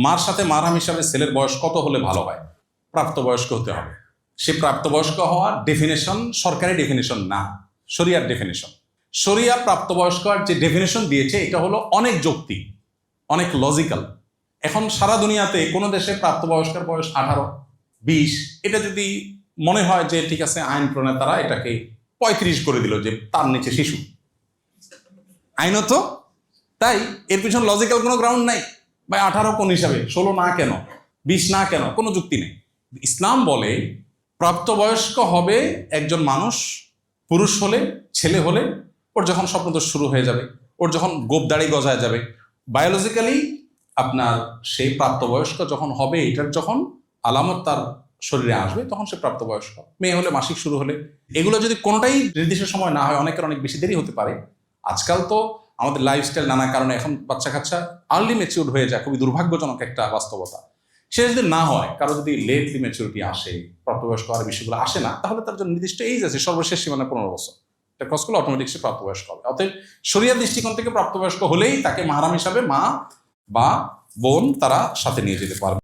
মার সাথে মারহাম হিসাবে ছেলের বয়স কত হলে ভালো হয়? প্রাপ্তবয়স্ক হতে হবে। সে প্রাপ্তবয়স্ক হওয়ার ডেফিনেশন সরকারি ডেফিনেশন না, শরিয়ার ডেফিনেশন। শরিয়া প্রাপ্তবয়স্কর যে ডেফিনেশন দিয়েছে এটা হলো অনেক যৌক্তিক, অনেক লজিক্যাল। এখন সারা দুনিয়াতে কোনো দেশে প্রাপ্তবয়স্কের বয়স 18-20, এটা যদি মনে হয় যে ঠিক আছে, আইন প্রণেতারা এটাকে 35 করে দিল যে তার নিচে শিশু, আইনত তাই এর পিছনে লজিক্যাল কোনো গ্রাউন্ড নাই। বা 18 কোন হিসাবে, 16 না কেন, 20 না কেন, কোনো যুক্তি নেই। ইসলাম বলে প্রাপ্তবয়স্ক হবে একজন মানুষ পুরুষ হলে, ছেলে হলে ওর যখন স্বপ্নদোষ শুরু হয়ে যাবে, ওর যখন গোপদাড়ি গজায় যাবে, বায়োলজিক্যালি আপনার সেই প্রাপ্তবয়স্ক যখন হবে, এটার যখন আলামত তার শরীরে আসবে তখন সে প্রাপ্তবয়স্ক। মেয়ে হলে, মাসিক শুরু হলে, এগুলো যদি কোনোটাই নির্দিষ্ট সময় না হয়, অনেকের অনেক বেশি দেরি হতে পারে। আজকাল তো আমাদের লাইফস্টাইল নানা কারণে এখন বাচ্চা কাচ্চা আর্লি ম্যাচিউর হয়ে যায়, খুবই দুর্ভাগ্যজনক একটা বাস্তবতা। সে যদি না হয়, কারো যদি লেটলি ম্যাচুরিটি আসে, প্রাপ্তবয়স্ক আর বিষয়গুলো আসে না, তাহলে তার জন্য নির্দিষ্ট এইজ আছে, সর্বশেষ সীমানা 15 বছর। এটা ক্রস করলে অটোমেটিক সে প্রাপ্তবয়স্ক হবে। অতএব শরিয়ার দৃষ্টিকোণ থেকে প্রাপ্তবয়স্ক হলেই তাকে মাহরাম হিসাবে মা বা বোন তারা সাথে নিয়ে যেতে পারবে।